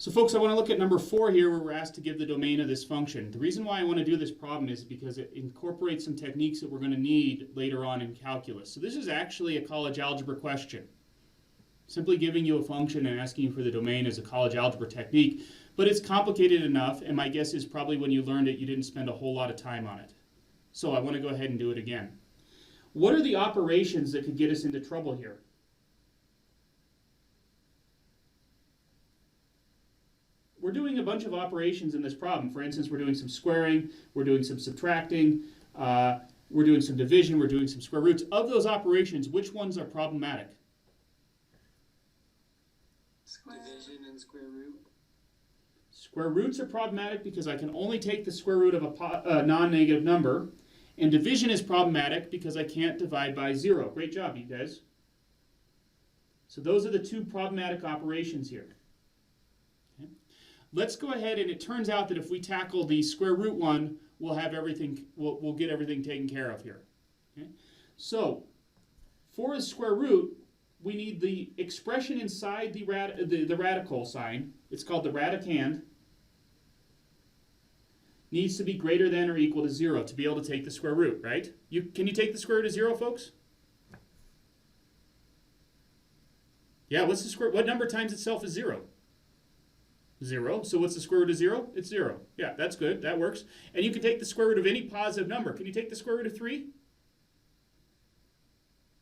So folks, I want to look at number 4 here where we're asked to give the domain of this function. The reason why I want to do this problem is because it incorporates some techniques that we're going to need later on in calculus. So this is actually a college algebra question. Simply giving you a function and asking you for the domain is a college algebra technique, but it's complicated enough, and my guess is probably when you learned it, you didn't spend a whole lot of time on it. So I want to go ahead and do it again. What are the operations that could get us into trouble here? We're doing a bunch of operations in this problem. For instance, we're doing some squaring, we're doing some subtracting, we're doing some division, we're doing some square roots. Of those operations, which ones are problematic? Division and square root. Square roots are problematic because I can only take the square root of a non-negative number. And division is problematic because I can't divide by 0. Great job, you guys. So those are the two problematic operations here. Okay. Let's go ahead, and it turns out that if we tackle the square root one, we'll have everything. We'll get everything taken care of here. Okay. So for a square root, we need the expression inside the radical sign. It's called the radicand. Needs to be greater than or equal to 0 to be able to take the square root, right? Can you take the square root of 0, folks? Yeah, what's the square? What number times itself is 0? 0. So what's the square root of 0? It's 0. Yeah, that's good. That works. And you can take the square root of any positive number. Can you take the square root of 3?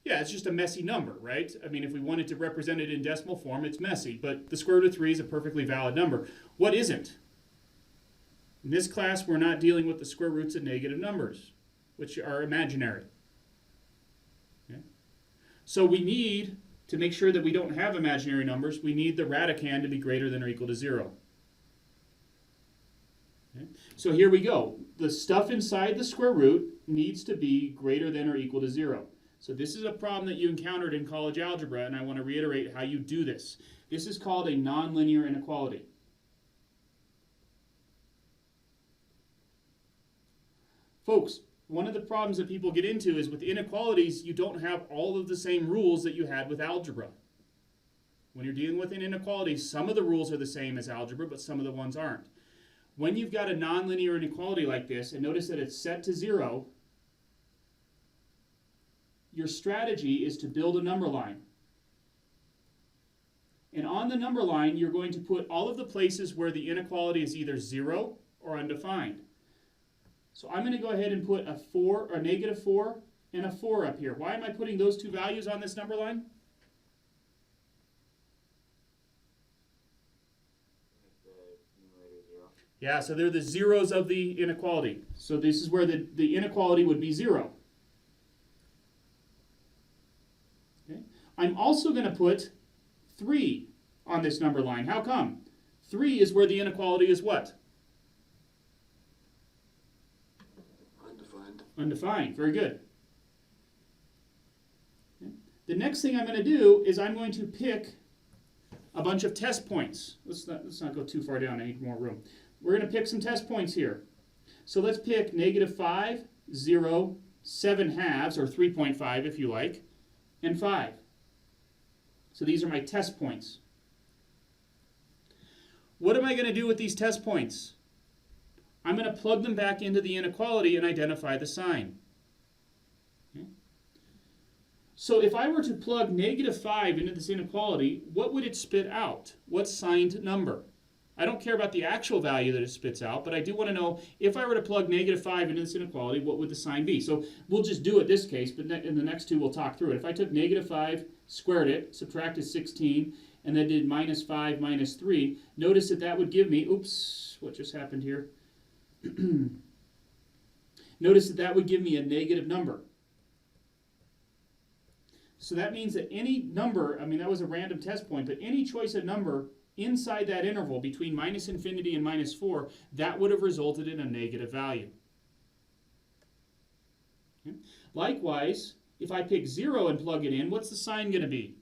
Yeah, it's just a messy number, right? I mean, if we wanted to represent it in decimal form, it's messy. But the square root of 3 is a perfectly valid number. What isn't? In this class, we're not dealing with the square roots of negative numbers, which are imaginary. Okay? So we need, to make sure that we don't have imaginary numbers, we need the radicand to be greater than or equal to 0. Okay? So here we go. The stuff inside the square root needs to be greater than or equal to 0. So this is a problem that you encountered in college algebra, and I want to reiterate how you do this. This is called a nonlinear inequality. Folks, one of the problems that people get into is with inequalities, you don't have all of the same rules that you had with algebra. When you're dealing with an inequality, some of the rules are the same as algebra, but some of the ones aren't. When you've got a nonlinear inequality like this, and notice that it's set to 0, your strategy is to build a number line. And on the number line, you're going to put all of the places where the inequality is either 0 or undefined. So I'm going to go ahead and put a negative 4 and a 4 up here. Why am I putting those two values on this number line? Yeah, so they're the zeros of the inequality. So this is where the inequality would be 0. Okay. I'm also going to put 3 on this number line. How come? 3 is where the inequality is what? Undefined. Very good. Okay. The next thing I'm going to do is I'm going to pick a bunch of test points. Let's not go too far down. I need more room. We're going to pick some test points here. So let's pick negative 5, 0, 7 halves, or 3.5 if you like, and 5. So these are my test points. What am I going to do with these test points? I'm going to plug them back into the inequality and identify the sign. Okay. So if I were to plug negative 5 into this inequality, what would it spit out? What signed number? I don't care about the actual value that it spits out, but I do want to know if I were to plug negative 5 into this inequality, what would the sign be? So we'll just do it this case, but in the next two we'll talk through it. If I took negative 5, squared it, subtracted 16, and then did minus 5 minus 3, notice that that would give me, oops, what just happened here? Notice that that would give me a negative number. So that means that any number, I mean that was a random test point, but any choice of number inside that interval between minus infinity and minus 4, that would have resulted in a negative value. Okay. Likewise, if I pick 0 and plug it in, what's the sign going to be?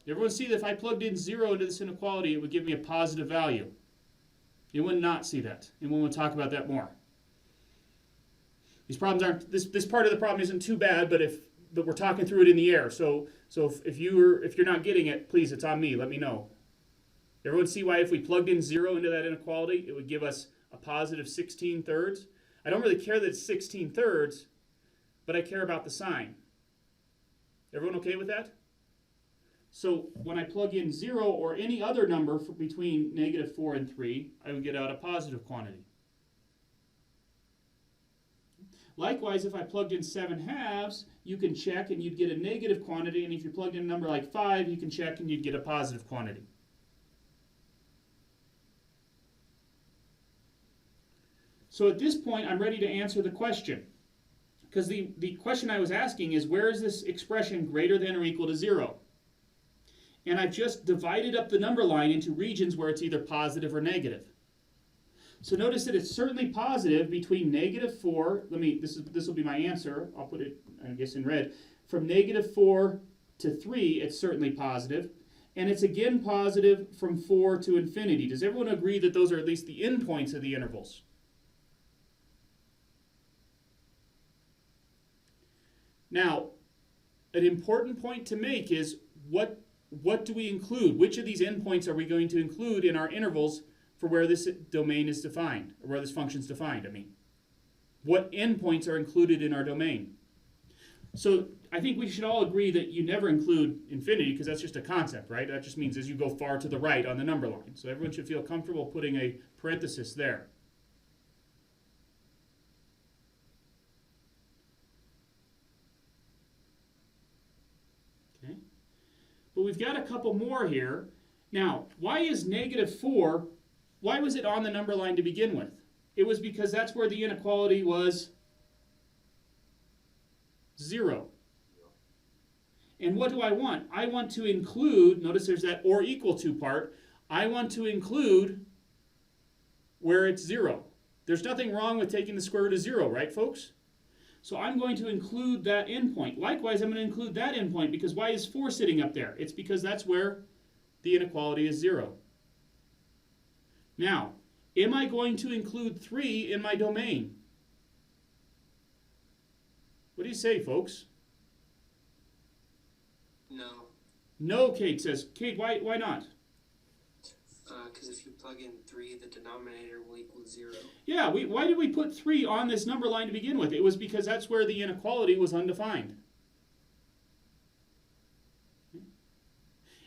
Everyone see that if I plugged in 0 into this inequality, it would give me a positive value. You would not see that, and we'll talk about that more. These problems aren't, this part of the problem isn't too bad, but we're talking through it in the air. So if you're not getting it, please, it's on me. Let me know. Everyone see why if we plugged in 0 into that inequality, it would give us a positive 16 thirds? I don't really care that it's 16 thirds, but I care about the sign. Everyone okay with that? So when I plug in 0 or any other number between -4 and 3, I would get out a positive quantity. Likewise, if I plugged in 7/2, you can check and you'd get a negative quantity, and if you plugged in a number like 5, you can check and you'd get a positive quantity. So at this point, I'm ready to answer the question. Because the question I was asking is, where is this expression greater than or equal to 0? And I've just divided up the number line into regions where it's either positive or negative. So notice that it's certainly positive between -4, this will be my answer, I'll put it, I guess, in red. From -4 to 3, it's certainly positive. And it's again positive from 4 to infinity. Does everyone agree that those are at least the endpoints of the intervals? Now, an important point to make is what do we include? Which of these endpoints are we going to include in our intervals for where this domain is defined, or where this function is defined, I mean. What endpoints are included in our domain? So I think we should all agree that you never include infinity, because that's just a concept, right? That just means as you go far to the right on the number line. So everyone should feel comfortable putting a parenthesis there. Okay. But we've got a couple more here. Now, why is -4, why was it on the number line to begin with? It was because that's where the inequality was 0. And what do I want? I want to include, notice there's that or equal to part, I want to include where it's 0. There's nothing wrong with taking the square root of 0, right, folks? So I'm going to include that endpoint. Likewise, I'm going to include that endpoint, because why is 4 sitting up there? It's because that's where the inequality is 0. Now, am I going to include 3 in my domain? What do you say, folks? No. No, Kate says. Kate, why not? Because if you plug in 3, the denominator will equal 0. Yeah, why did we put 3 on this number line to begin with? It was because that's where the inequality was undefined.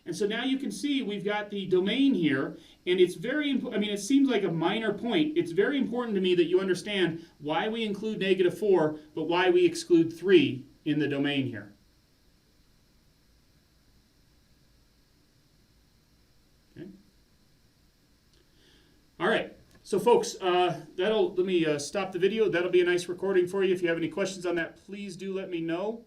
And so now you can see we've got the domain here, and it's very important. I mean, it seems like a minor point. It's very important to me that you understand why we include -4, but why we exclude 3 in the domain here. Okay. All right. So folks, let me stop the video. That'll be a nice recording for you. If you have any questions on that, please do let me know.